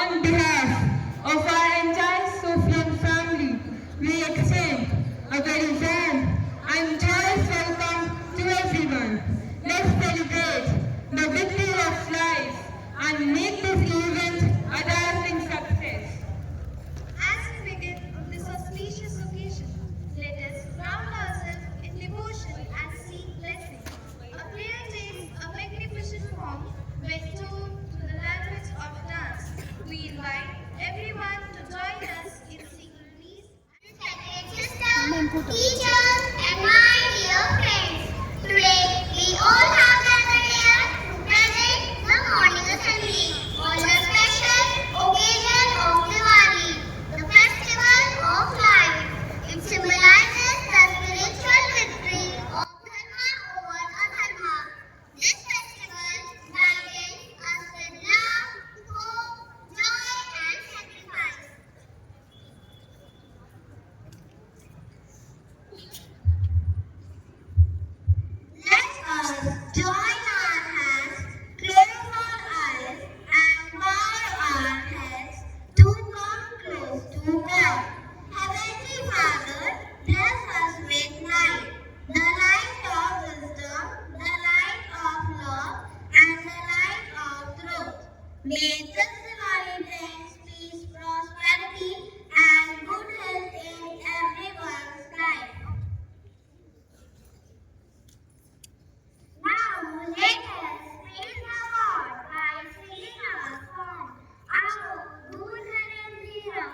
On behalf of our entire Sofian family, we extend a very warm and joyous welcome to everyone. Let's celebrate the victory of life and make this event a dazzling success. As we begin this auspicious occasion, let us ground ourselves in devotion and seek blessing. A prayer takes a magnificent form when told through the language of dance. We invite everyone to join us in singing these. Respected sisters, teachers, and my dear friends, today we all have gathered here to present the morning assembly on the special occasion of Diwali, the festival of light. It symbolizes the spiritual victory of Dharma over Adharma. This festival brightens us with love, hope, joy, and sacrifice. Let us join our hands, close our eyes, and bow our heads to come close to God. Heavenly Father, bless us with light, the light of wisdom, the light of love, and the light of truth. May this Diwali brings peace, prosperity, and good health in everyone's life. Now let us praise the Lord by singing our song. Aao, Dood Haran Dheera.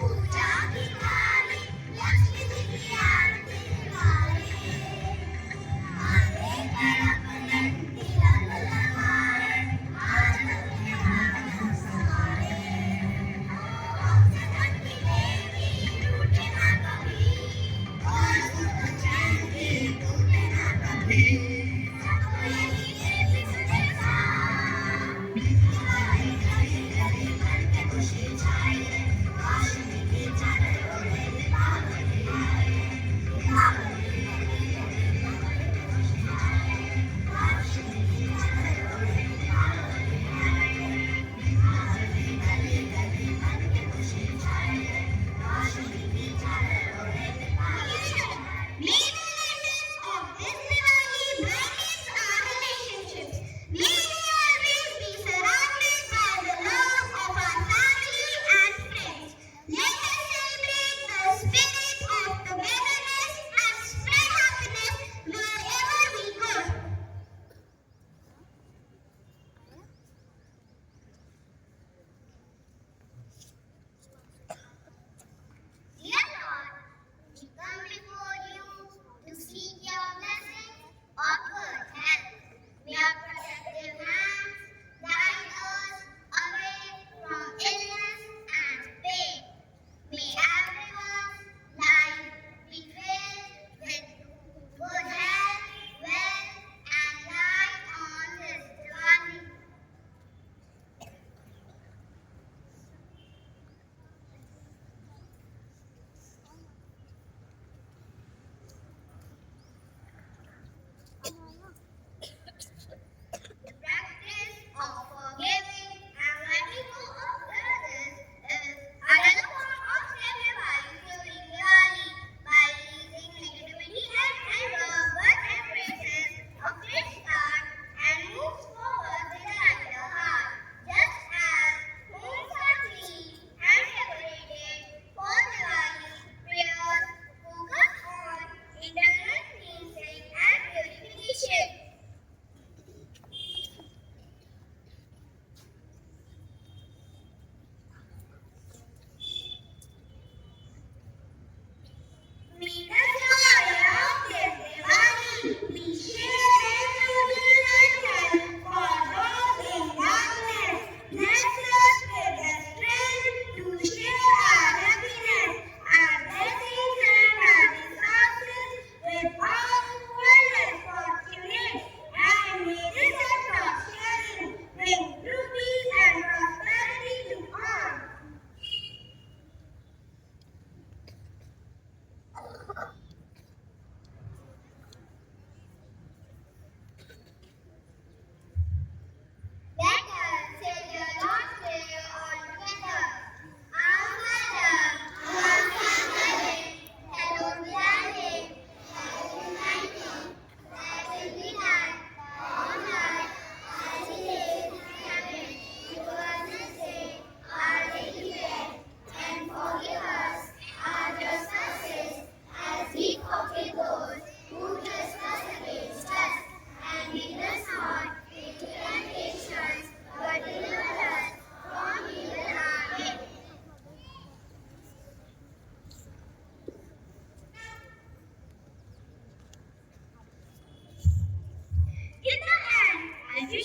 पूजा की थाली लक्ष्मी जी की आरती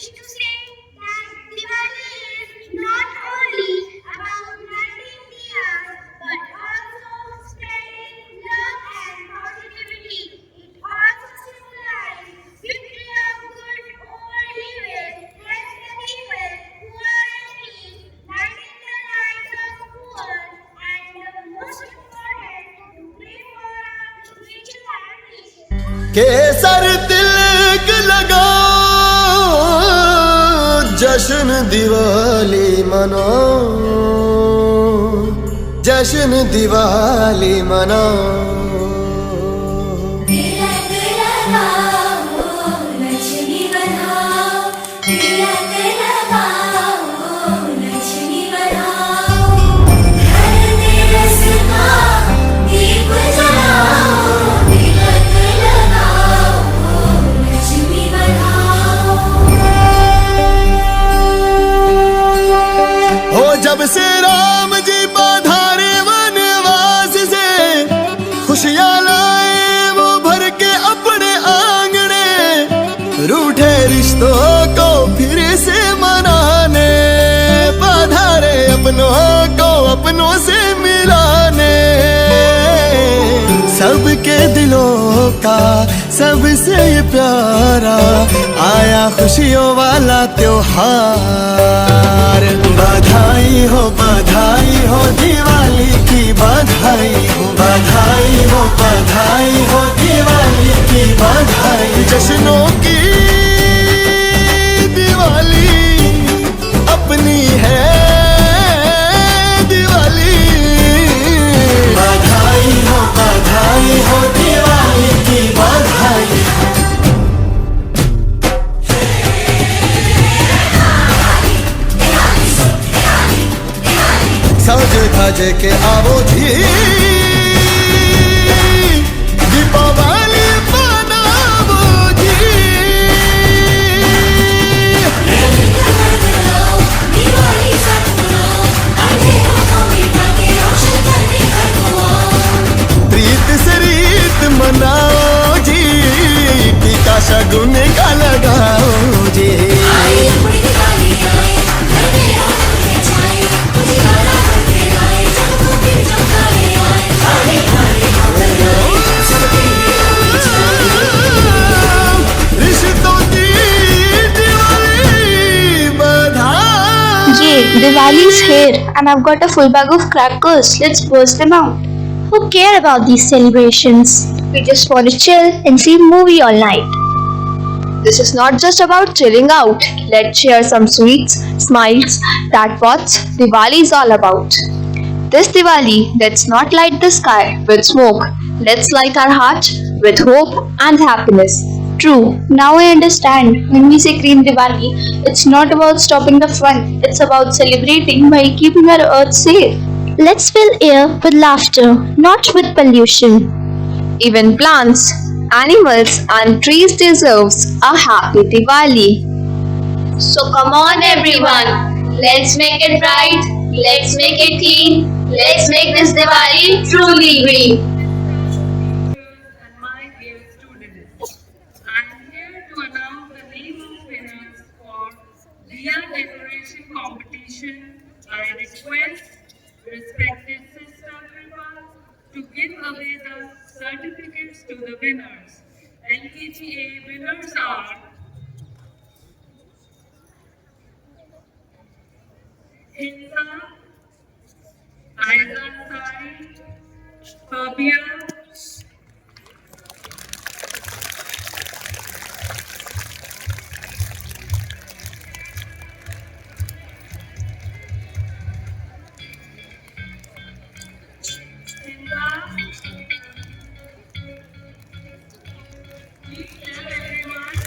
wish to say that Diwali is not only about lighting diyas but also spreading love and positivity. It also symbolizes victory of good over evil, helping the people who are in need, lighting the lives of poor, and the most important, to pray for our future generations. केसर तिलक लगाओ, जश्न दिवाली मनाओ, जश्न दिवाली मनाओ। तिलक लगाओ, लक्ष्मी बनाओ, तिलक लगाओ, लक्ष्मी बनाओ। घर में रसना दीप जलाओ, तिलक लगाओ, लक्ष्मी बनाओ। हो जब से राम जी पधारे वनवास से, खुशियाँ लाए वो भर के अपने आंगने, रूठे रिश्तों को फिर से मनाने, पधारे अपनों को अपनों से मिलाने। सबके दिलों का सबसे प्यारा आया खुशियों वाला त्योहार। बधाई हो दिवाली की, बधाई हो दिवाली की बधाई। जश्नों की दिवाली अपनी है दिवाली। बधाई हो दिवाली की बधाई। सज धज के आवो जी, दीपावली मनावो जी। दिवाली सब मनाओ, अंधेरों को मिटा के रोशन करने का दुआ। प्रीत से रीत मनाओ जी, टीका शगुन का लगाओ जी। आई अपनी दिवाली आए, घर में रौनक के छाए, उजियारा करके आए, जगमग के चमकारे आए। आए आए होकर आए, सबके लिए छाए। रिश्तों की दिवाली बधाई। Yay, Diwali's here and I've got a full bag of crackers. Let's burst them out. Who care about these celebrations? We just want to chill and see a movie all night. This is not just about chilling out. Let's share some sweets, smiles. That's what Diwali is all about. This Diwali, let's not light the sky with smoke. Let's light our heart with hope and happiness. True, now I understand. When we say Green Diwali, it's not about stopping the fun. It's about celebrating by keeping our earth safe. Let's fill air with laughter, not with pollution. Even plants, animals and trees deserves a happy Diwali. So come on everyone, let's make it bright, let's make it clean, let's make this Diwali truly green. And my dear students, I am here to announce the name of winners for Diya Decoration Competition. I request respected Sister Kripa to give away the certificates to the winners. LKGA winners are Hinsa, Aiza Sai, Fabia, please tell everyone.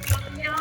Sonia,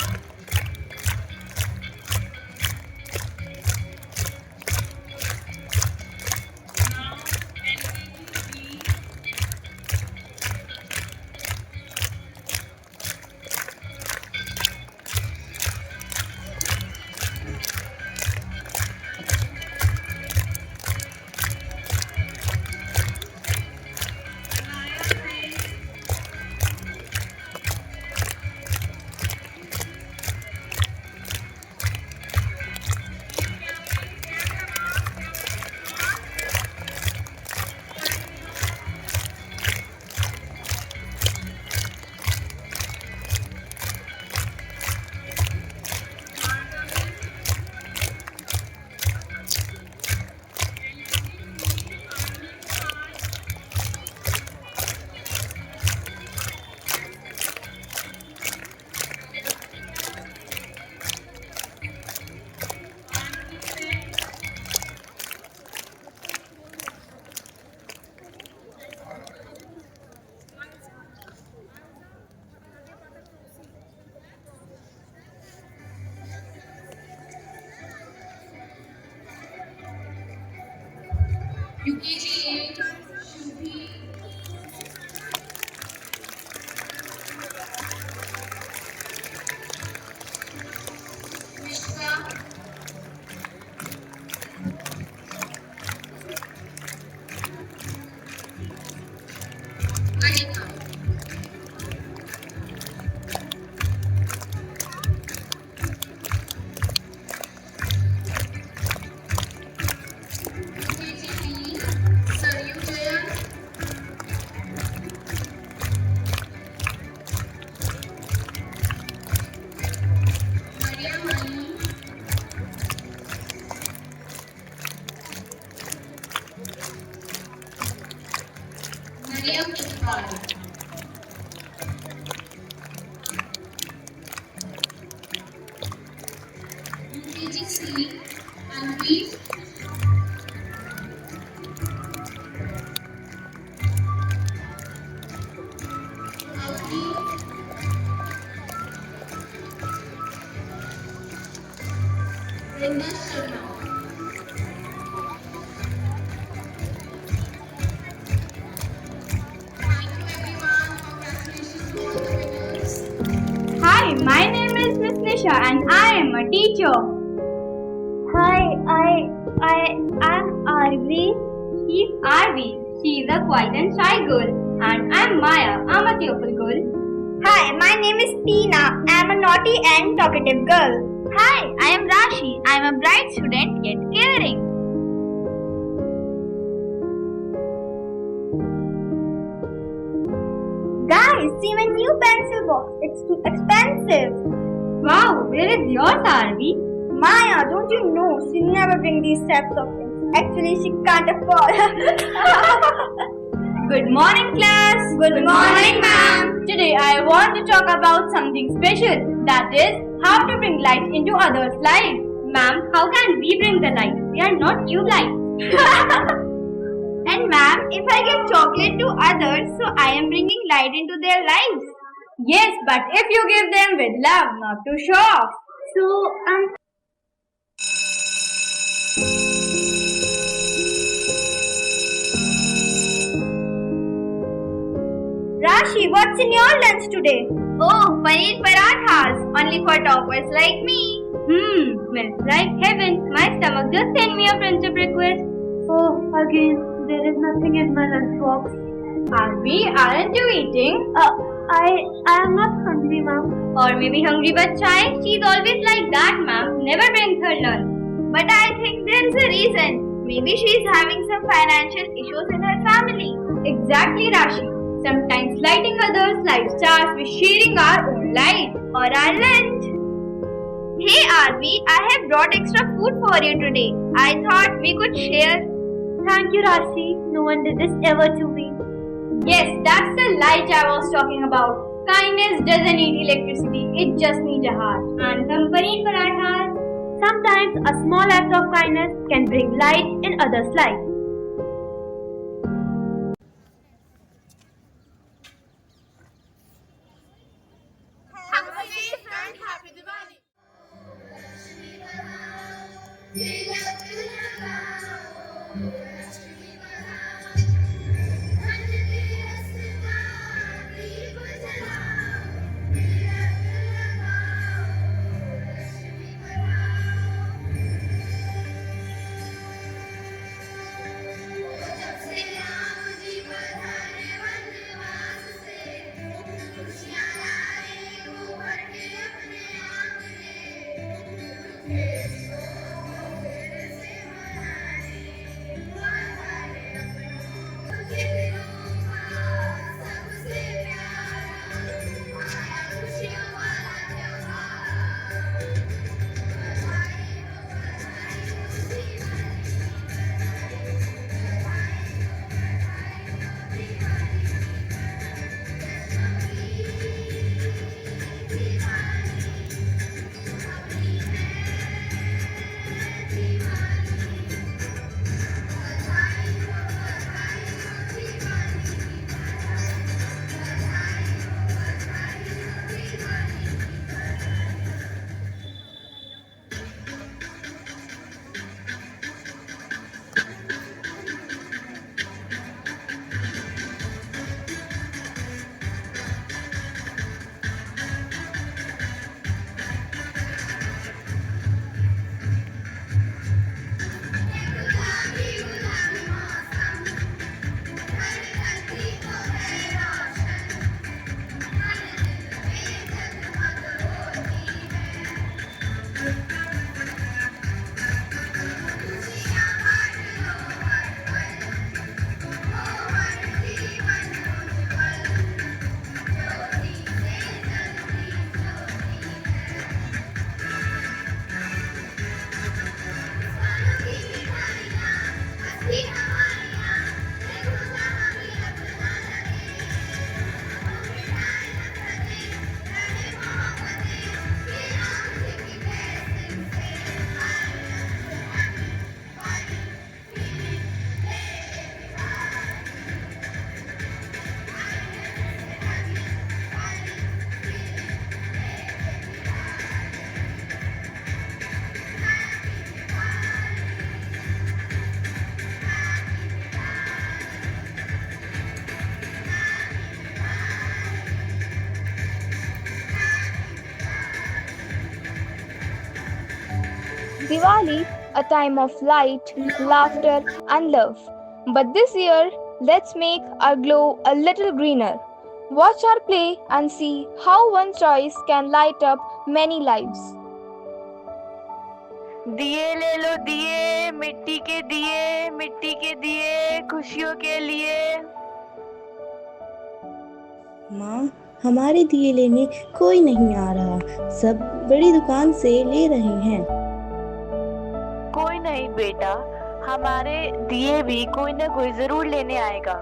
UKG 8, Shubhi, Vishwa, Anika. UKG 3, Saryu Jaya, Maria Mani, Mariam Iqbal. UKG 3, Anveer, Avni, Brinda Sharma. Thank you everyone. Congratulations to all the winners. Hi, my name is Miss Nisha and I am a teacher. Hi, I am Arvi. She's Arvi. She is a quiet and shy girl. And I'm Maya. I'm a cheerful girl. Hi, my name is Tina. I'm a naughty and talkative girl. Hi, I am Rashi. I'm a bright student yet caring. Guys, see my new pencil box. It's too expensive. Wow, where is yours, Arvi? Maya, don't you know she never brings these types of things. Actually, she can't afford. Good morning, class. Good morning, ma'am. Today I want to talk about something special. That is how to bring light into others' lives. Ma'am, how can we bring the light? We are not tube lights. And ma'am, if I give chocolate to others, so I am bringing light into their lives. Yes, but if you give them with love, not to show off. So, Rashi, what's in your lunch today? Oh, paneer parathas, only for toppers like me. Smells like heaven. My stomach just sent me a friendship request. Oh, again, there is nothing in my lunchbox. Aren't you eating? I am not hungry, ma'am. Or maybe hungry but shy? She's always like that, ma'am. Never brings her lunch. But I think there is a reason. Maybe she is having some financial issues in her family. Exactly, Rashi. Sometimes lighting others' lives starts with sharing our own light or our lunch. Hey Arvi, I have brought extra food for you today. I thought we could share. Thank you, Rashi. No one did this ever to me. Yes, that's the light I was talking about. Kindness doesn't need electricity, it just needs a heart. And some paneer parathas. Sometimes a small act of kindness can bring light in others' lives. Diwali a time of light, laughter, and love. But this year, let's make our glow a little greener. Watch our play and see how one choice can light up many lives. दिए ले लो दिए मिट्टी के दिए खुशियों के लिए। माँ, हमारे दिए लेने कोई नहीं आ रहा, सब बड़ी दुकान से ले रहे हैं। कोई नहीं बेटा, हमारे दिए भी कोई ना कोई जरूर लेने आएगा।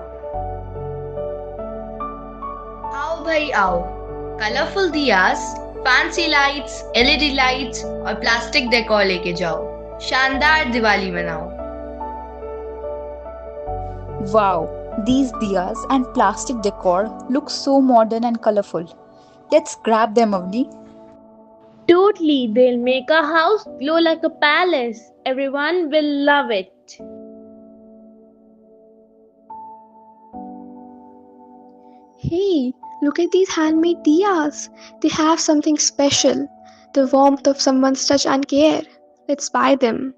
आओ भाई आओ, colourful diyas, fancy lights, LED lights और प्लास्टिक डेकोर लेके जाओ। शानदार दिवाली मनाओ। Wow, these diyas and plastic decor look so modern and colorful. Let's grab them, Avni. Totally, they'll make our house glow like a palace. Everyone will love it. Hey, look at these handmade diyas. They have something special. The warmth of someone's touch and care. Let's buy them.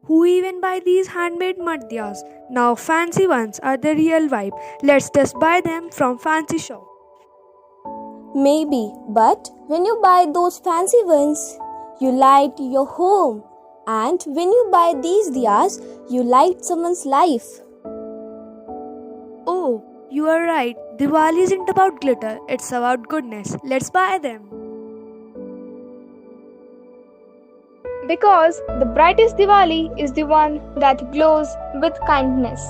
Who even buy these handmade mud diyas? Now fancy ones are the real vibe. Let's just buy them from fancy shop. Maybe, but when you buy those fancy ones, you light your home. And when you buy these diyas, you light someone's life. Oh, you are right. Diwali isn't about glitter, it's about goodness. Let's buy them. Because the brightest Diwali is the one that glows with kindness.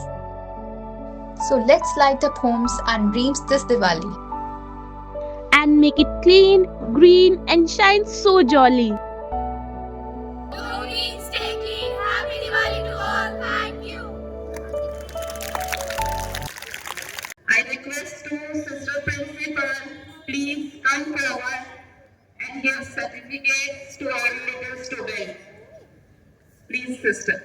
So let's light up homes and dreams this Diwali. And make it clean, green, and shine so jolly. Stay clean. Happy Diwali to all. Thank you. I request to Sister Principal, please come forward and give certificates to our little students. Please, Sister.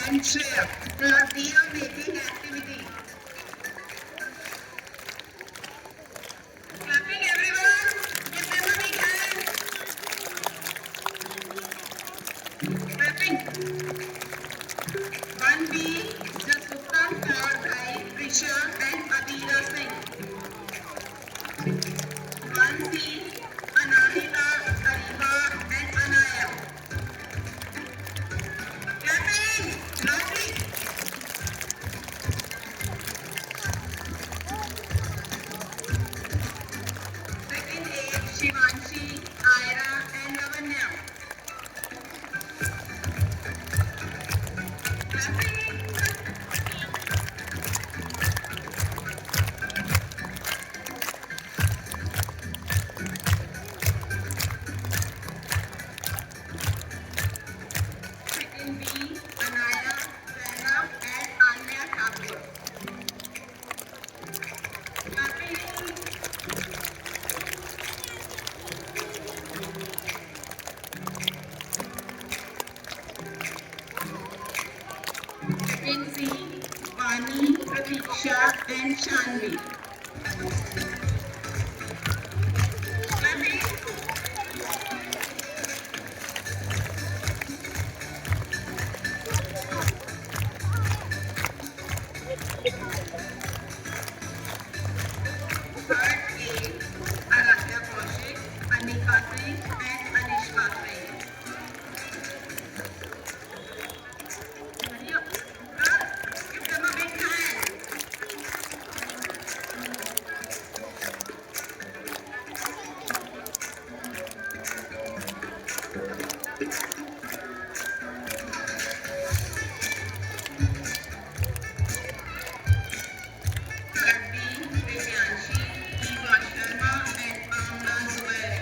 And Shreya for deer making activity. Clapping everyone. Give them a big hand. Clapping. 1B, Jasuttam for Bhai, Prisha and Adira Singh. 1C, Anahita, Ariba and Anaya. Clapping. Loudly. Second A, Shivanshi, Ira and Lavanya. Second B, Anaya, Zainab and Anya Thakur. Clapping. Second C, Vani, Pratiksha and Shanvi. Clapping. Third A, Aradhya Kaushik, Anika Singh and Anishka Singh. Hurry up. Girls, give them a big hand. Third B, Divyanshi, Eva Sharma and Amna Zubair.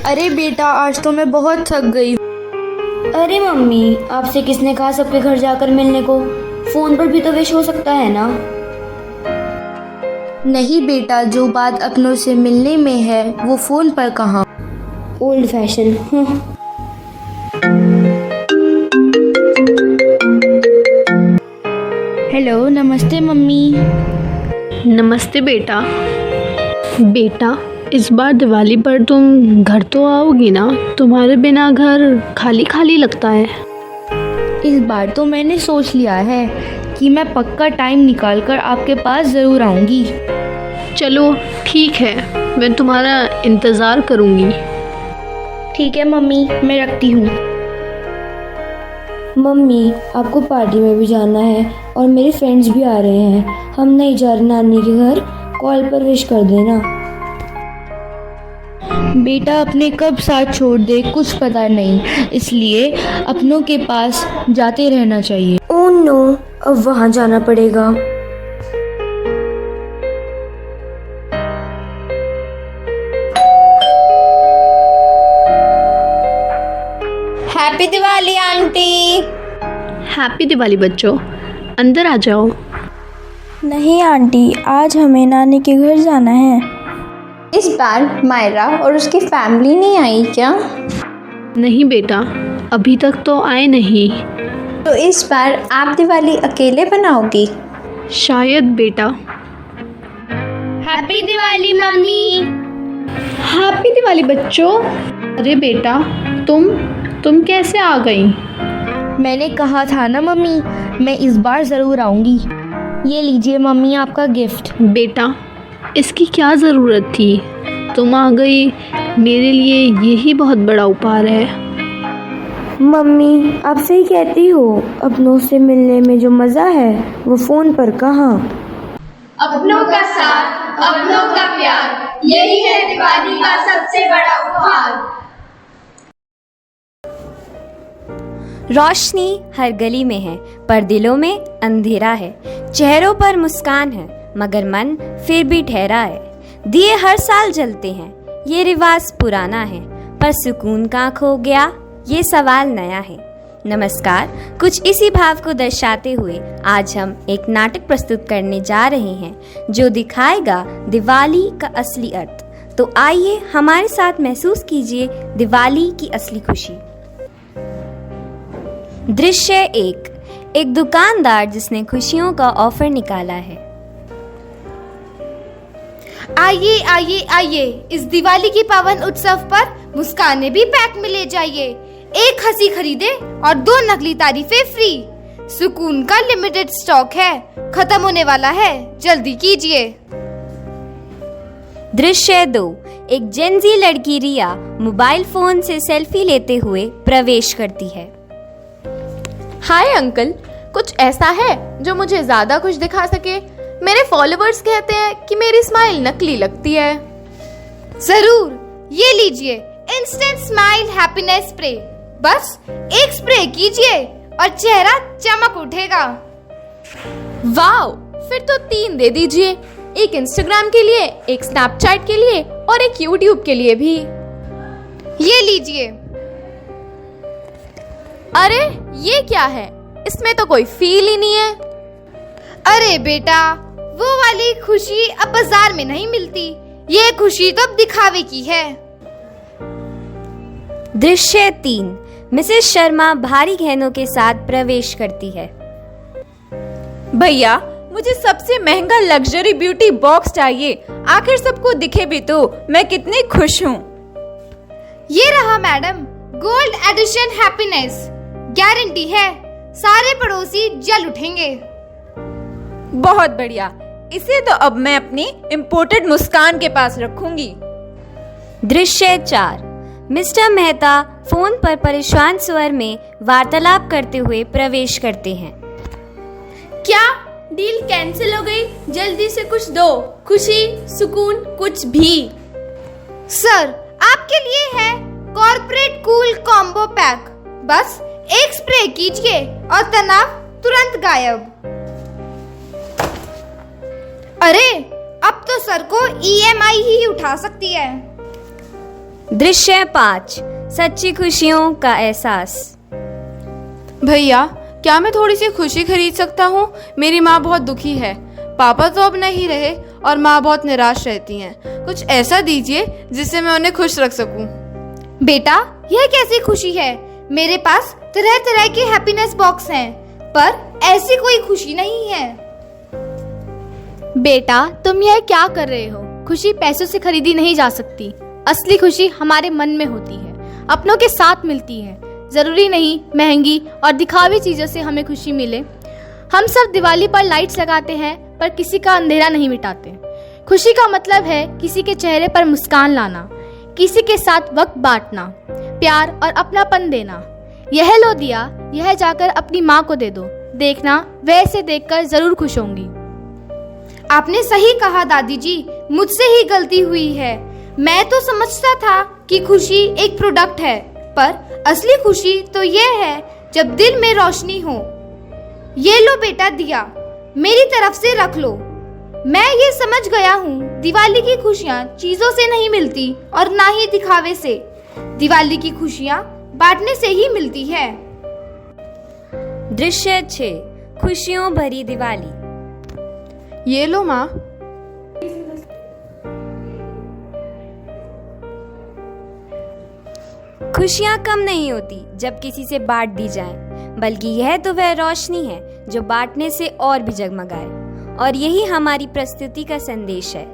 अरे बेटा, आज तो मैं बहुत थक गई। अरे mummy, आपसे किसने कहा सबके घर जाकर मिलने को? फोन पर भी तो विश हो सकता है ना। नहीं बेटा, जो बात अपनों से मिलने में है वो फोन पर कहाँ। Old fashion. हेलो, नमस्ते मम्मी। नमस्ते बेटा। बेटा, इस बार दिवाली पर तुम घर तो आओगी ना? तुम्हारे बिना घर खाली खाली लगता है। इस बार तो मैंने सोच लिया है कि मैं पक्का टाइम निकालकर आपके पास ज़रूर आऊँगी। चलो ठीक है, मैं तुम्हारा इंतज़ार करूँगी। ठीक है मम्मी, मैं रखती हूँ। मम्मी, आपको पार्टी में भी जाना है और मेरे फ्रेंड्स भी आ रहे हैं। हम नहीं जा रहे नानी के घर, कॉल पर विश कर देना। बेटा, अपने कब साथ छोड़ दे कुछ पता नहीं, इसलिए अपनों के पास जाते रहना चाहिए। ओह नो, अब वहाँ जाना पड़ेगा। Happy Diwali aunty. Happy Diwali बच्चों, अंदर आ जाओ। नहीं आंटी, आज हमें नानी के घर जाना है। इस बार मायरा और उसकी फैमिली नहीं आई क्या? नहीं बेटा, अभी तक तो आए नहीं। तो इस बार आप दिवाली अकेले बनाओगी? शायद बेटा। Happy Diwali mummy. Happy Diwali बच्चों। अरे बेटा, तुम कैसे आ गई? मैंने कहा था ना मम्मी, मैं इस बार ज़रूर आऊँगी। ये लीजिए मम्मी आपका गिफ्ट। बेटा, इसकी क्या ज़रूरत थी? तुम आ गई, मेरे लिए यही बहुत बड़ा उपहार है। मम्मी, आप सही कहती हो, अपनों से मिलने में जो मज़ा है वो फ़ोन पर कहाँ। अपनों का साथ, अपनों का प्यार, यही है दिवाली का सबसे बड़ा उपहार। रोशनी हर गली में है, पर दिलों में अंधेरा है। चेहरों पर मुस्कान है, मगर मन फिर भी ठहरा है। दिए हर साल जलते हैं, ये रिवाज पुराना है, पर सुकून कहाँ खो गया, ये सवाल नया है। नमस्कार, कुछ इसी भाव को दर्शाते हुए आज हम एक नाटक प्रस्तुत करने जा रहे हैं जो दिखाएगा दिवाली का असली अर्थ। तो आइए हमारे साथ महसूस कीजिए दिवाली की असली खुशी। दृश्य एक दुकानदार जिसने खुशियों का ऑफर निकाला है। आइए आइए आइए, इस दिवाली की पावन उत्सव पर मुस्काने भी पैक में ले जाइए। एक हंसी खरीदे और 2 नकली तारीफें फ्री। सुकून का लिमिटेड स्टॉक है, खत्म होने वाला है, जल्दी कीजिए। दृश्य 2, एक जेनजी लड़की रिया मोबाइल फोन से सेल्फी लेते हुए प्रवेश करती है। हाय अंकल, कुछ ऐसा है जो मुझे ज्यादा खुश दिखा सके? मेरे फॉलोवर्स कहते हैं कि मेरी स्माइल नकली लगती है। जरूर, ये लीजिए इंस्टेंट स्माइल हैप्पीनेस स्प्रे। बस एक स्प्रे कीजिए और चेहरा चमक उठेगा। वाओ, फिर तो 3 दे दीजिए, एक इंस्टाग्राम के लिए, एक स्नैपचैट के लिए और एक यूट्यूब के लिए भी। ये लीजिए। अरे ये क्या है? इसमें तो कोई फील ही नहीं है। अरे बेटा, वो वाली खुशी अब बाजार में नहीं मिलती। ये खुशी तो अब दिखावे की है। दृश्य 3, मिसेस शर्मा भारी गहनों के साथ प्रवेश करती है। भैया, मुझे सबसे महंगा लग्जरी ब्यूटी बॉक्स चाहिए। आखिर सबको दिखे भी तो मैं कितनी खुश हूँ। ये रहा madam, gold edition happiness. Guarantee है सारे पड़ोसी जल उठेंगे। बहुत बढ़िया, इसे तो अब मैं अपनी इम्पोर्टेड मुस्कान के पास रखूंगी। दृश्य 4, मिस्टर मेहता फोन पर परेशान स्वर में वार्तालाप करते हुए प्रवेश करते हैं। क्या डील कैंसिल हो गई? जल्दी से कुछ दो, खुशी, सुकून, कुछ भी। सर, आपके लिए है कॉर्पोरेट कूल कॉम्बो पैक। बस एक स्प्रे कीजिए और तनाव तुरंत गायब। अरे, अब तो सर को EMI ही उठा सकती है। दृश्य 5 सच्ची खुशियों का एहसास। भैया, क्या मैं थोड़ी सी खुशी खरीद सकता हूँ? मेरी माँ बहुत दुखी है। पापा तो अब नहीं रहे और माँ बहुत निराश रहती हैं। कुछ ऐसा दीजिए जिससे मैं उन्हें खुश रख सकूं। बेटा, यह कैसी खुशी है? मेरे पास तरह तरह के हैप्पीनेस बॉक्स हैं, पर ऐसी कोई खुशी नहीं है। बेटा, तुम यह क्या कर रहे हो? खुशी पैसों से खरीदी नहीं जा सकती। असली खुशी हमारे मन में होती है, अपनों के साथ मिलती है। जरूरी नहीं महंगी और दिखावी चीजों से हमें खुशी मिले। हम सब दिवाली पर लाइट्स लगाते हैं, पर किसी का अंधेरा नहीं मिटाते। खुशी का मतलब है किसी के चेहरे पर मुस्कान लाना, किसी के साथ वक्त बांटना, प्यार और अपनापन देना। यह लो दिया, यह जाकर अपनी माँ को दे दो। देखना, वह इसे देखकर जरूर खुश होंगी। आपने सही कहा दादी जी, मुझसे ही गलती हुई है। मैं तो समझता था कि खुशी एक प्रोडक्ट है, पर असली खुशी तो यह है जब दिल में रोशनी हो। ये लो बेटा दिया, मेरी तरफ से रख लो। मैं ये समझ गया हूँ, दिवाली की खुशियाँ चीजों से नहीं मिलती और ना ही दिखावे से। दिवाली की खुशियाँ बांटने से ही मिलती है। दृश्य 6 खुशियों भरी दिवाली। ये लो माँ। खुशियाँ कम नहीं होती जब किसी से बांट दी जाए, बल्कि यह तो वह रोशनी है जो बांटने से और भी जगमगाए। और यही हमारी प्रस्तुति का संदेश है।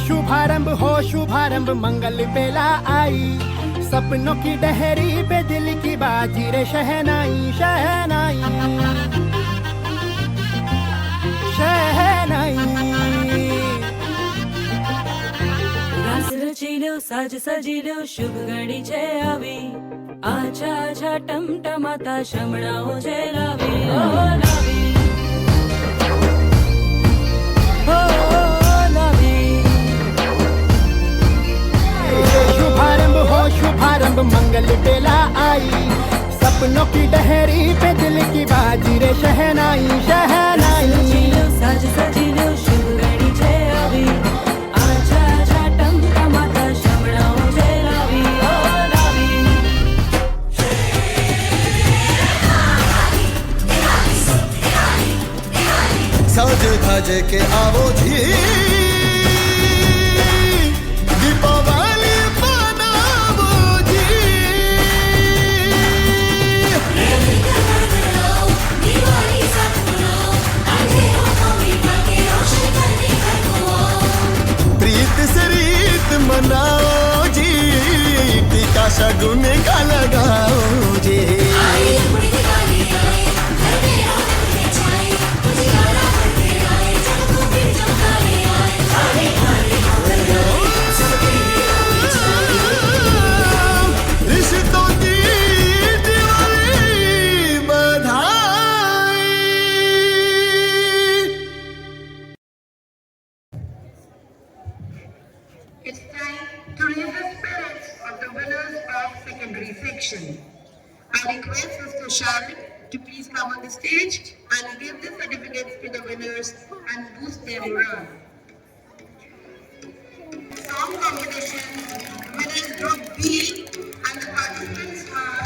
शुभारंभ हो शुभारंभ मंगल बेला आई, सपनों की डहरी पे दिल की बाजी रे शहनाई शहनाई शहनाई। रास रचिलो साज सजिलो शुभ घड़ी छे आवी, आछा आछा टमटमाता शमणाओ छे लावी ओ लावी ओ लावी। शुभारंभ हो शुभारंभ मंगल बेला आई, सपनों की डहरी पे दिल की बाजी रे शहनाई शहनाई। साज सजिलो शुभ घड़ी छे आवी, आछा आछा टमटमाता शमणाओ छे लावी ओ लावी। साज धाज के आवो जी, दीपावली मनावो जी। प्रीत से रीत मनाओ जी, टीका शगुन का लगाओ जी। रिश्तों की दिवाली बधाई। It's time to raise the spirits of the winners of secondary section. I request Mr. Sharik to please come on the stage and give the certificates to the winners and boost their morale. Song competition, winners group B and the participants are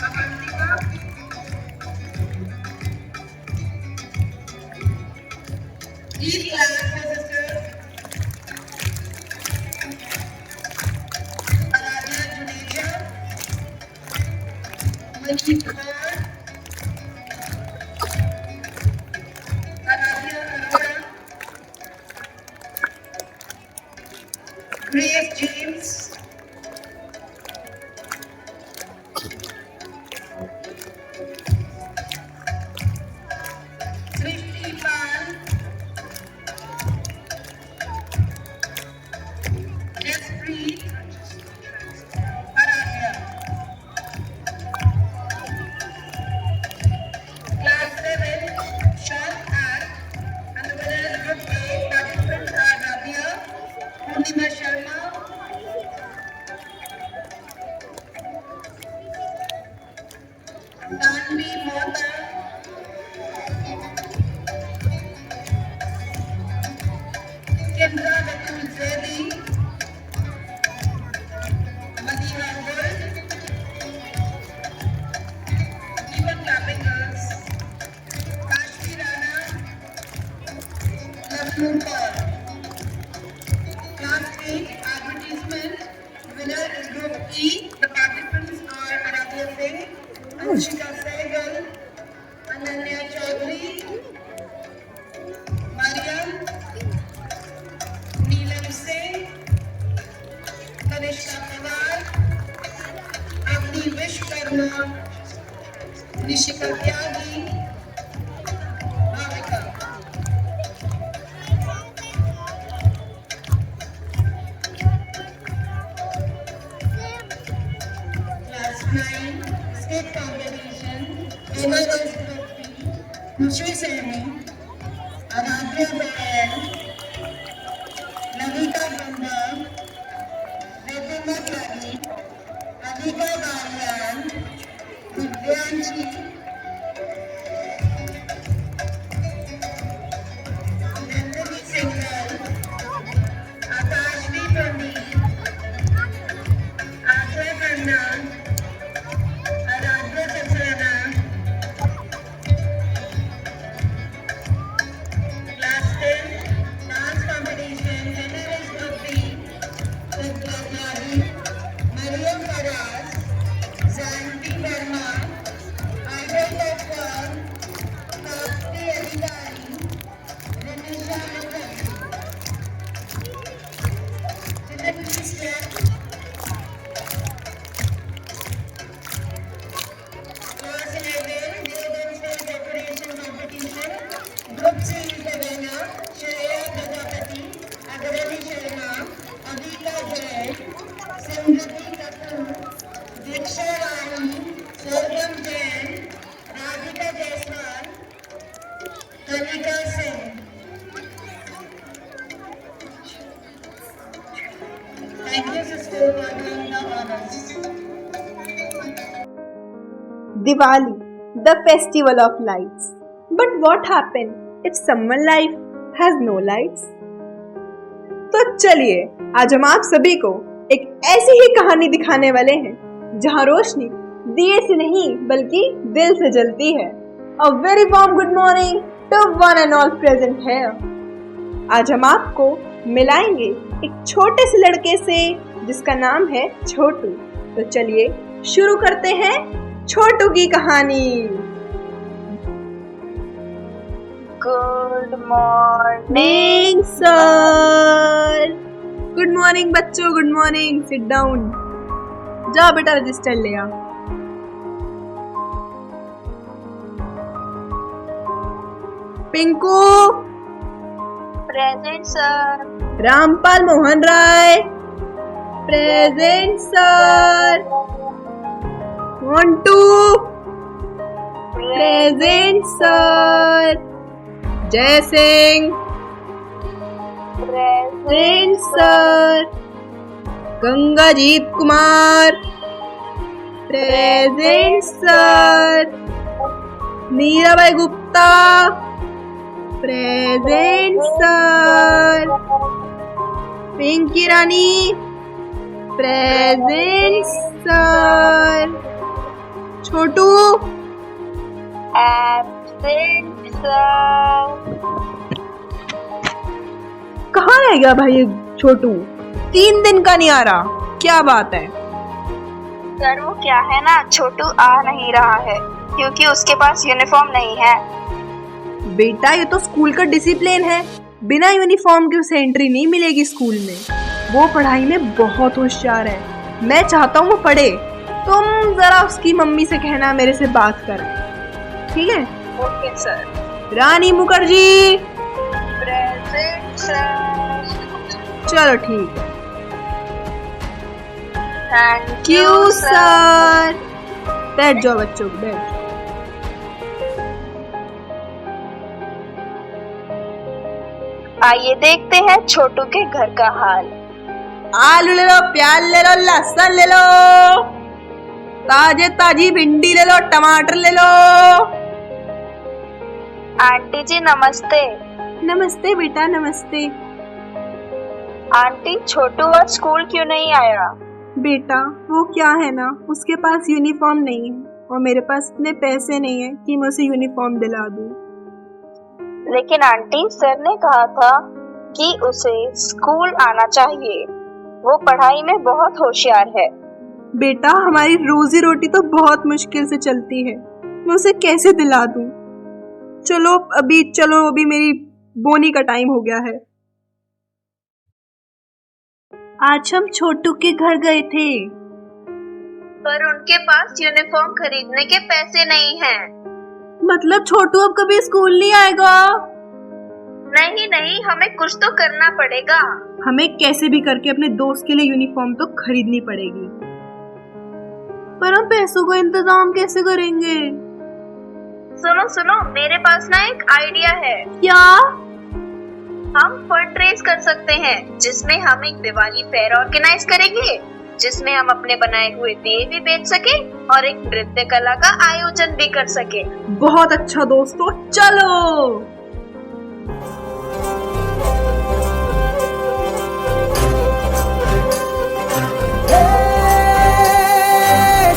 Avantika, Pradeep Kaur, Aradhya Arora, Grace James, Srishti Pal, Jaspreet, Aradhya. Class 7, short act, and the winners of Group A participants are Rabia, Purnima Sharma, Tanvi Mota, Kendra Batul Zaidi, Madina Gold, Even Clapping Girls, Kashmi Rana, Navnoor Kaur. Class 8 advertisement. Winner is Group E. The participants are Aradhya Singh, Anshika Sehgal, Ananya Chaudhary, Mariam, Neelam Singh, Kanishka Pawar, Agni Vishkarma, Nishika Tyagi, Bhavika. Class 9 state competition. Emma Girls Group B, Khushi Saini, Aradhya Bayan, Navita Banda, Ritima Kari, Adhika Balian, Divyanshi, Nandini Singhal, Akashvi Pandit, Akshay Khanna, Aradhya Saxena. Class 10 dance competition. Winner is Group B. Sadhgari, Mariam Faraz, Zanti Verma, Aidel Kapoor, Tapti Adhikari, Renisha Mukherjee. Children, please clap. Class 11 Golden Stage Decoration Competition. Group C is the winner. Shreya Prajapati, Agrani Sharma, Abhika Jain, Simrati Kapoor, Diksha Rani, Sorghum Jain, Radhika Jaiswal, Kanika Singh. Thank you, sister, for doing the honors. Diwali, the festival of lights. But what happened if someone's life has no lights? तो चलिए आज हम आप सभी को एक ऐसी ही कहानी दिखाने वाले हैं जहां रोशनी दिए से नहीं बल्कि दिल से जलती है। A very warm good morning to one and all present here. आज हम आपको मिलाएंगे एक छोटे से लड़के से जिसका नाम है छोटू। तो चलिए शुरू करते हैं छोटू की कहानी। Good morning sir. Good morning बच्चों, गुड मॉर्निंग। Sit down. जाओ बेटा रजिस्टर ले आओ। Pinku present sir. Rampal Mohan Rai present sir. Montu present sir. Jay Singh present sir. Gangajit Kumar present sir. Mirabai Gupta present sir. Pinki Rani present sir. Chhotu absent sir. कहाँ रह गया भाई ये छोटू? 3 दिन का नहीं आ रहा, क्या बात है? सर वो क्या है ना, छोटू आ नहीं रहा है क्योंकि उसके पास यूनिफॉर्म नहीं है। बेटा ये तो स्कूल का डिसिप्लिन है, बिना यूनिफॉर्म के उसे एंट्री नहीं मिलेगी स्कूल में। वो पढ़ाई में बहुत होशियार है, मैं चाहता हूँ वो पढ़े। तुम जरा उसकी मम्मी से कहना मेरे से बात करें, ठीक है? Okay sir. Rani Mukherjee. Present sir. चलो ठीक है। Thank you sir. बैठ जाओ बच्चों, बैठ जाओ। आइए देखते हैं छोटू के घर का हाल। आलू ले लो, प्याज ले लो, लहसुन ले लो, ताजे ताजी भिंडी ले लो, टमाटर ले लो। आंटी जी नमस्ते। नमस्ते बेटा, नमस्ते। आंटी छोटू आज स्कूल क्यों नहीं आया? बेटा वो क्या है ना, उसके पास यूनिफॉर्म नहीं है और मेरे पास इतने पैसे नहीं है कि मैं उसे यूनिफॉर्म दिला दूं। लेकिन आंटी सर ने कहा था कि उसे स्कूल आना चाहिए, वो पढ़ाई में बहुत होशियार है। बेटा हमारी रोजी रोटी तो बहुत मुश्किल से चलती है, मैं उसे कैसे दिला दूं? चलो अभी मेरी बोनी का टाइम हो गया है। आज हम छोटू के घर गए थे, पर उनके पास यूनिफॉर्म खरीदने के पैसे नहीं हैं। मतलब छोटू अब कभी स्कूल नहीं आएगा? नहीं, हमें कुछ तो करना पड़ेगा। हमें कैसे भी करके अपने दोस्त के लिए यूनिफॉर्म तो खरीदनी पड़ेगी, पर हम पैसों का इंतजाम कैसे करेंगे? सुनो, मेरे पास ना एक आइडिया है। क्या? हम फंड रेज कर सकते हैं, जिसमें हम एक दिवाली फेयर ऑर्गेनाइज करेंगे, जिसमें हम अपने बनाए हुए दिए भी बेच सके और एक नृत्य कला का आयोजन भी कर सके। बहुत अच्छा दोस्तों, चलो।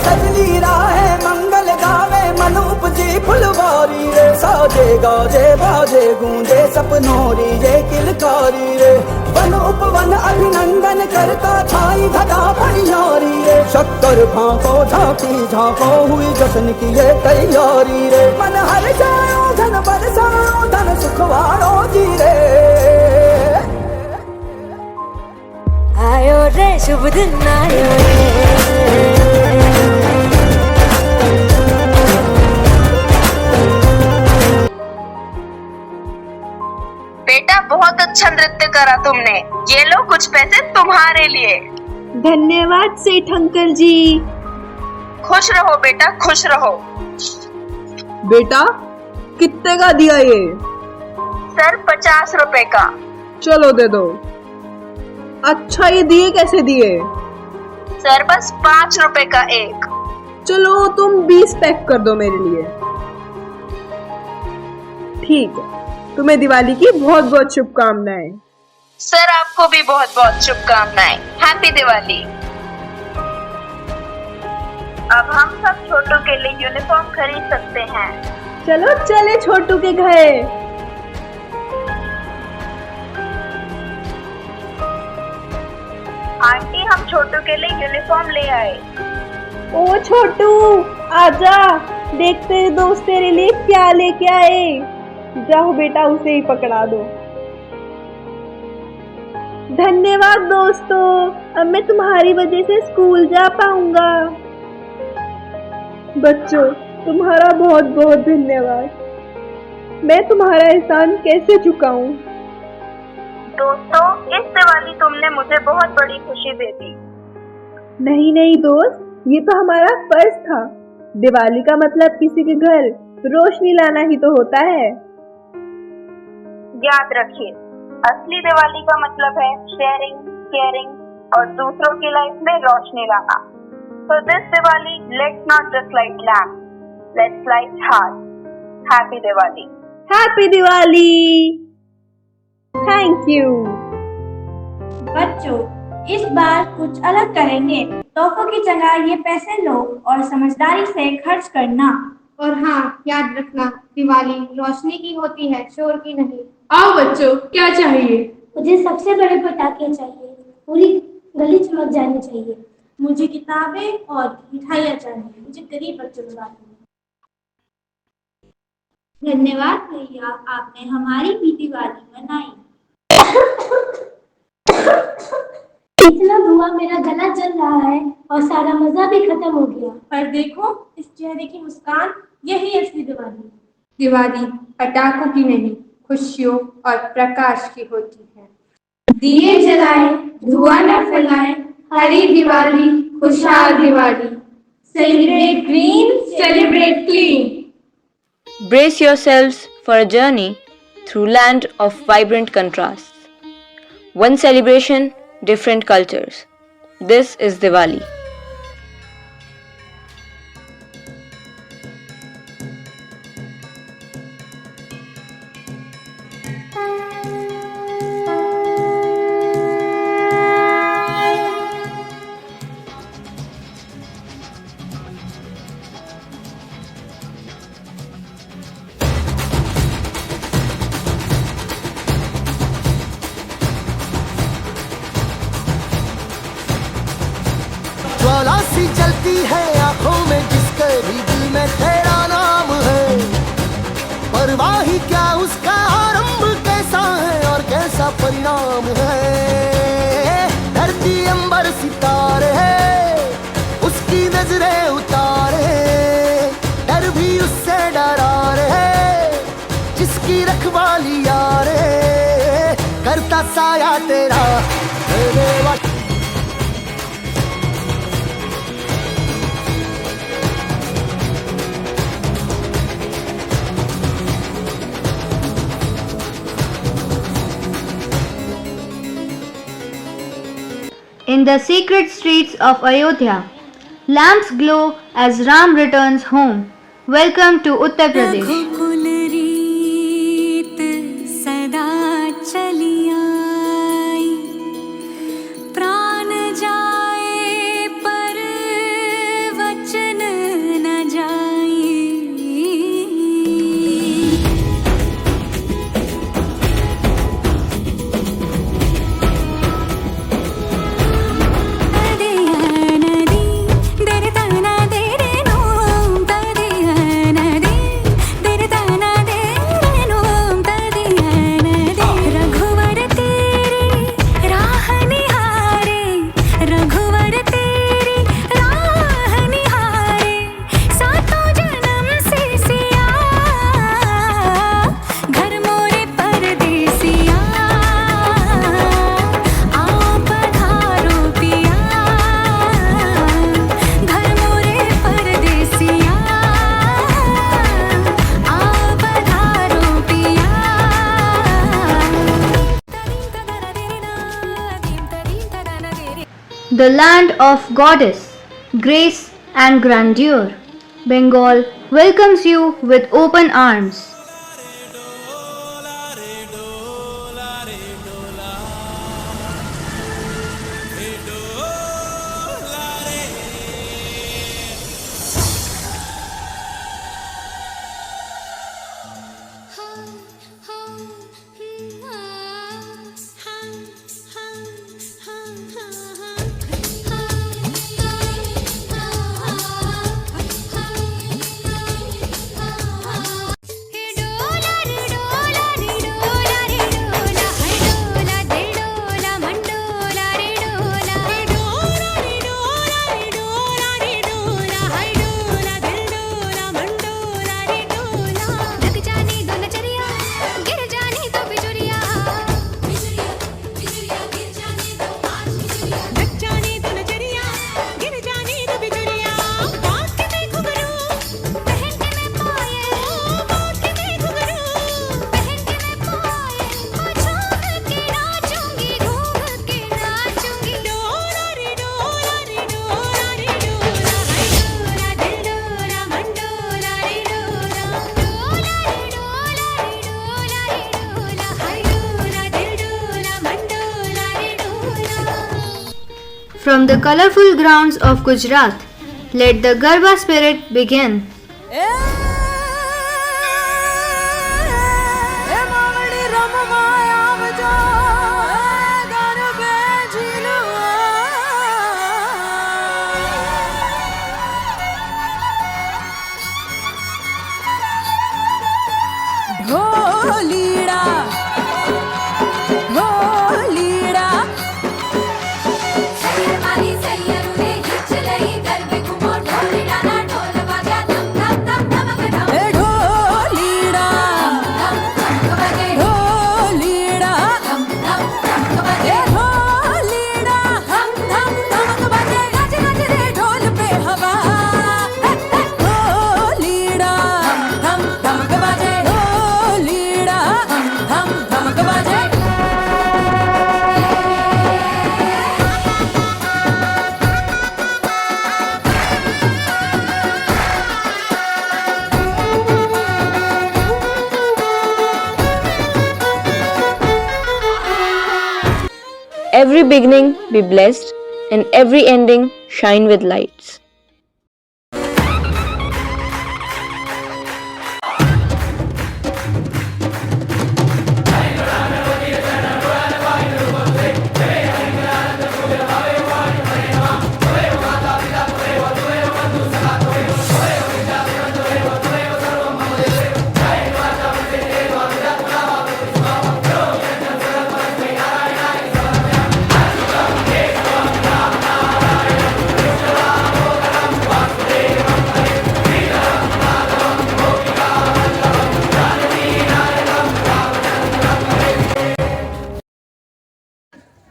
सजली राहे मंगल गावे मन उपजी फुलवारी रे, साजे गाजे बाजे गूंजे सपनोरी ये किलकारी रे, वन उपवन अभिनंदन करता छाई घटा भैयारी रे, शक्कर भांको झांकी झांको हुई जश्न की ये तैयारी रे, मन हर जाओ धन बरसाओ धन सुखवारो जी रे। आयो रे शुभ दिन आयो रे। बेटा बहुत अच्छा नृत्य करा तुमने, ये लो कुछ पैसे तुम्हारे लिए। धन्यवाद सेठ अंकल जी। खुश रहो बेटा, खुश रहो। बेटा कितने का दिया ये? सर 50 रुपए का। चलो दे दो। अच्छा ये दिए कैसे दिए? सर बस 5 रुपए का एक। चलो तुम 20 पैक कर दो मेरे लिए। ठीक है, तुम्हें दिवाली की बहुत बहुत शुभकामनाएं। सर आपको भी बहुत बहुत शुभकामनाएं। हैप्पी दिवाली। अब हम सब छोटू के लिए यूनिफॉर्म खरीद सकते हैं। चलो चले छोटू के घर। आंटी हम छोटू के लिए यूनिफॉर्म ले आए। ओ छोटू आजा, देखते हैं दोस्त तेरे लिए क्या लेके आए। जाओ बेटा उसे ही पकड़ा दो। धन्यवाद दोस्तों, अब मैं तुम्हारी वजह से स्कूल जा पाऊंगा। बच्चों तुम्हारा बहुत बहुत धन्यवाद, मैं तुम्हारा एहसान कैसे चुकाऊं। दोस्तों इस दिवाली तुमने मुझे बहुत बड़ी खुशी दे दी। नहीं दोस्त, ये तो हमारा फर्ज था। दिवाली का मतलब किसी के घर रोशनी लाना ही तो होता है। याद रखिए, असली दिवाली का मतलब है शेयरिंग, केयरिंग और दूसरों की लाइफ में रोशनी लाना। So this Diwali, let's not just light lamps, let's light hearts. Happy Diwali. Happy Diwali. Thank you. बच्चों इस बार कुछ अलग करेंगे। तोहफों की जगह ये पैसे लो और समझदारी से खर्च करना। और हाँ याद रखना, दिवाली रोशनी की होती है, शोर की नहीं। आओ बच्चों, क्या चाहिए? मुझे सबसे बड़े पटाखे चाहिए, पूरी गली चमक जानी चाहिए। मुझे किताबें और मिठाइयाँ चाहिए। मुझे गरीब बच्चों को लानी है। धन्यवाद भैया, आपने हमारी भी दिवाली मनाई। इतना धुआं, मेरा गला जल रहा है और सारा मजा भी खत्म हो गया। पर देखो इस चेहरे की मुस्कान, यही असली दिवाली है। दिवाली पटाखों की नहीं, खुशियों और प्रकाश की होती है। दिए जलाएं, धुआं न फैलाएं, हरी दिवाली, खुशहाल Diwali. Celebrate green, celebrate clean. Brace yourselves for a journey through land of vibrant contrasts. One celebration, different cultures. This is Diwali. ज्वाला सी जलती है आंखों में, जिसके भी दिल में तेरा नाम है। परवाह ही क्या उसका आरंभ कैसा है और कैसा परिणाम है। धरती अंबर सितारे है, उसकी नजरें उतारे, डर भी उससे डरा रहे, जिसकी रखवाली यारे करता साया तेरा। In the sacred streets of Ayodhya, lamps glow as Ram returns home. Welcome to Uttar Pradesh. रघुकुल रीत सदा चली आई, प्राण जाए पर वचन न जाए। The land of goddess, grace and grandeur, Bengal welcomes you with open arms. From the colorful grounds of Gujarat, let the Garba spirit begin. every beginning be blessed and every ending shine with lights.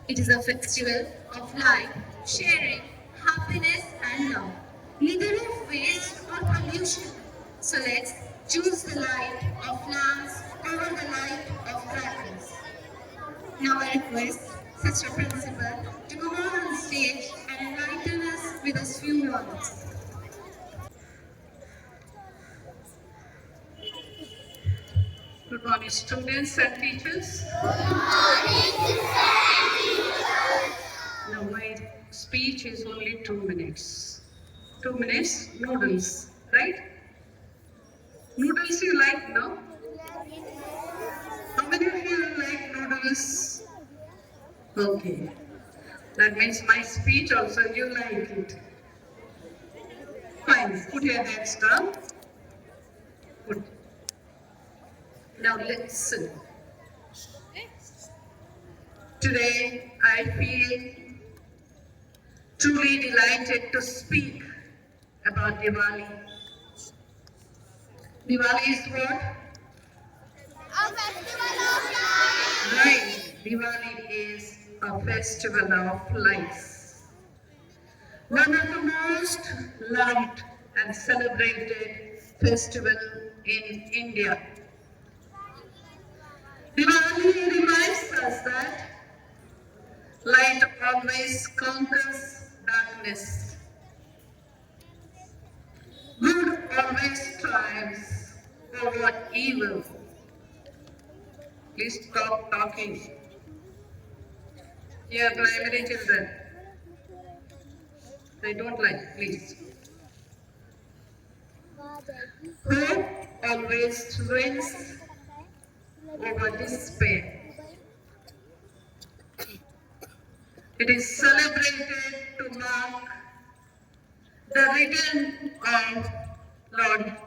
It is a festival of life, sharing, happiness and love. Neither of waste or pollution. So let's choose the light of lamps over the light of crackers. Now I request Sister Principal to come on stage and enlighten us with a few words. Good morning, students and teachers. Now, my speech is only 2 minutes. 2 minutes, noodles, right? Noodles you like, no? How many of you like noodles? Okay. That means my speech also, you like it. Fine, put your hands down. Good. Now listen. Today I feel truly delighted to speak about Diwali. Diwali is what? A festival of lights. Right. Diwali is a festival of lights. One of the most loved and celebrated festival in India. Diwali reminds us that light always conquers darkness. Good always triumphs over evil. Please stop talking. Here, primary children. They don't like, please. Hope always wins over despair. It is celebrated to mark the return of Lord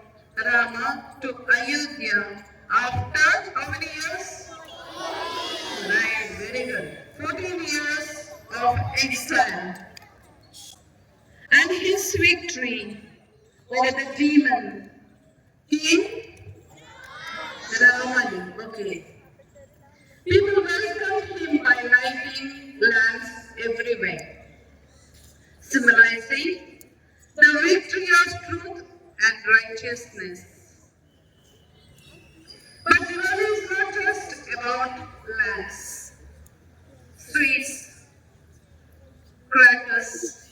Rama to Ayodhya after how many years? Right, very good. 14 years of exile. And his victory over the demon, King Ravan. Okay. People welcomed him by lighting lamps everywhere, symbolizing the victory of truth and righteousness. But Diwali is not just about lamps, sweets, crackers.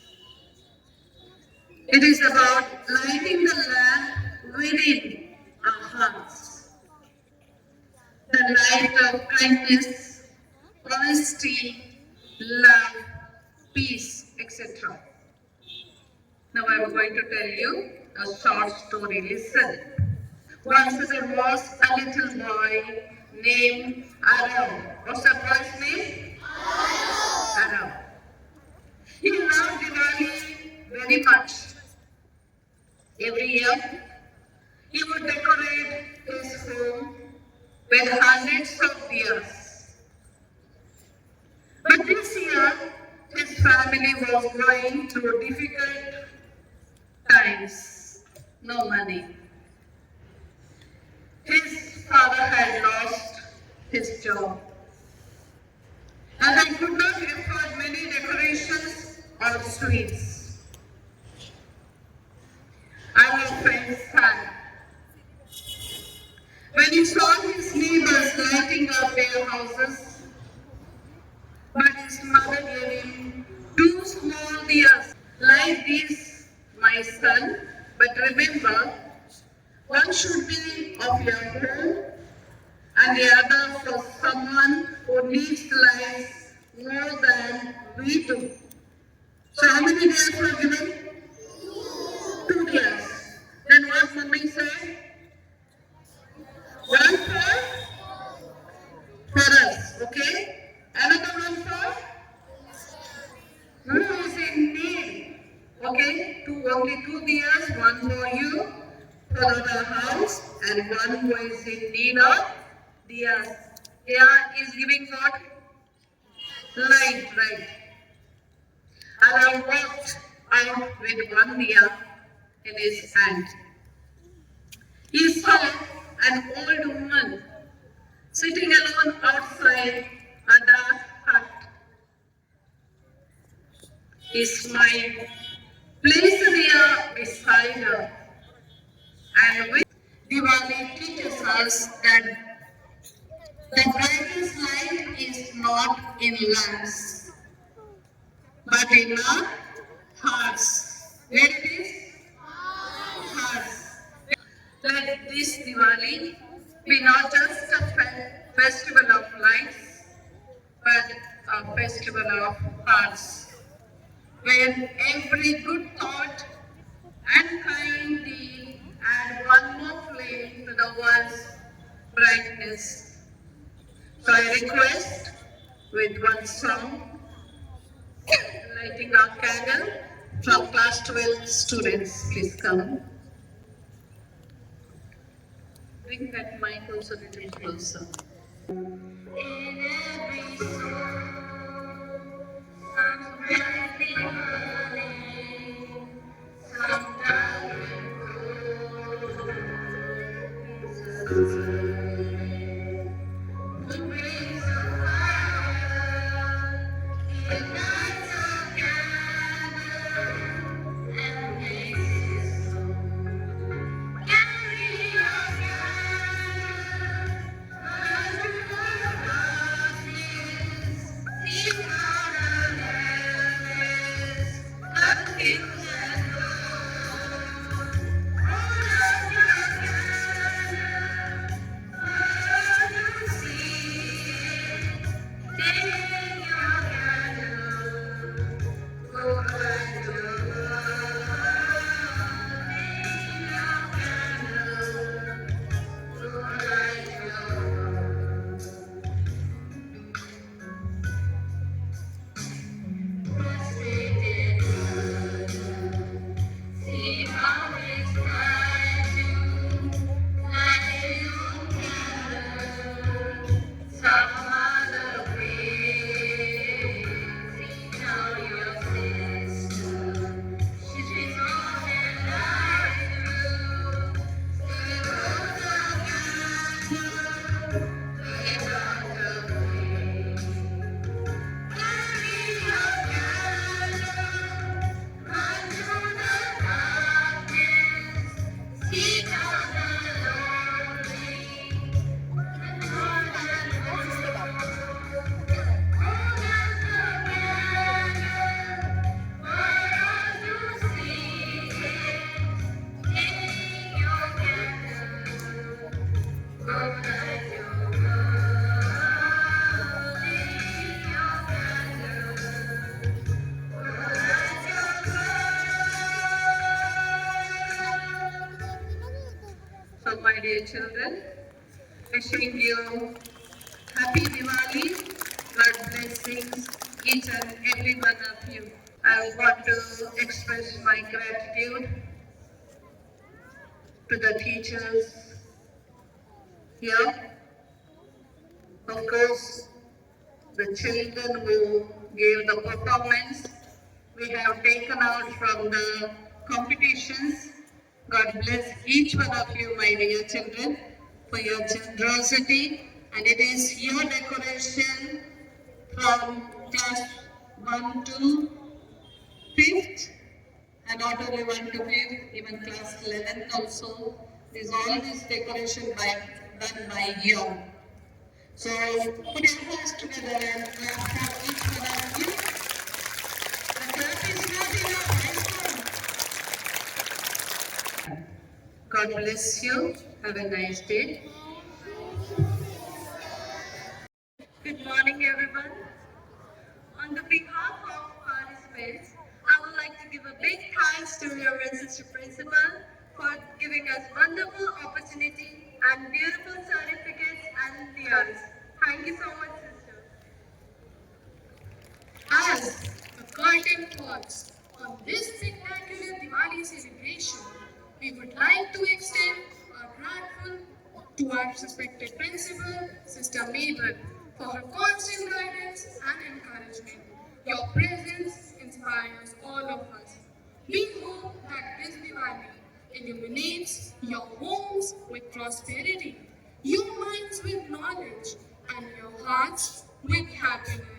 It is about lighting the lamp within our hearts. The light of kindness, honesty, love, peace, etc. Now I am going to tell you a short story. Listen. Once there was a little boy named Arav. What's the boy's name? Arav. He loved Diwali very much. Every year, he would decorate his home with hundreds of diyas. But this year, his family was going through difficult times. No money. His father had lost his job. And they could not afford many decorations or sweets. I was very sad when he saw his neighbors lighting up their houses, but his mother gave him 2 small diyas. Light these, my son, but remember, one should be of your home and the other for someone who needs life more than we too. So how many days were given? 2 days. Then what mummy said? One for us, okay? Another one for who is in need, okay? Only 2 years, one for you, for the house, and one who is in need of diyas. Diya is giving what? Light, right? And I walked out with one diya in his hand. He saw an old woman sitting alone outside a dark hut. He smiled, placed the diya beside her, and with Diwali teaches us that the greatest light is not in lamps, but in our hearts. Where it is? Hearts. Let this Diwali be not just a festival of lights, but a festival of hearts, where every good thought and kind deed add one more flame to the world's brightness. So I request with one song, lighting our candle from class 12 students. Please come. Bring that mic also a little closer. In every soul, something burning, some dark the rays of fire ignites a candle and makes it so. Carry your candle, burn through the darkness, seek out the heavens, the kings and lords. Hold up your candle, burn to see it. Take your candle, go find your love. Take your candle, go light your love. Frustrated love, see how it's trying to light your candle some other way. See now your sister, she's on and light through. Still holds a candle, light on the way. Carry your candle, run through the darkness, seek out the lonely, the torn and broken. Hold up the candle, burn on to see it. Take your candle, go light your love. Take your candle, go light your love. So my dear children, wishing you happy Diwali, God blessings each and every one of you. I want to express my gratitude to the teachers here. Of course, the children who gave the performance we have taken out from the competitions. God bless each one of you, my dear children, for your generosity. And it is your decoration from class 1 to 5th, and not only 1 to 5th, even class 11th also. Is all this decoration done by you. So put your hands together and clap for each one of you. The clap is not enough. God bless you. Have a nice day. Good morning, everyone. On the behalf friends, I would like to give a big thanks to your Mrs. Principal for giving us wonderful opportunity and beautiful certificates and diyas. Thank you so much, sister. As the curtain falls on this spectacular Diwali celebration, we would like to extend our gratitude to our respected principal, Sister Mabel, for her constant guidance and encouragement. Your presence inspires all of us. We hope that this Diwali illuminates your homes with prosperity, your minds with knowledge, and your hearts with happiness.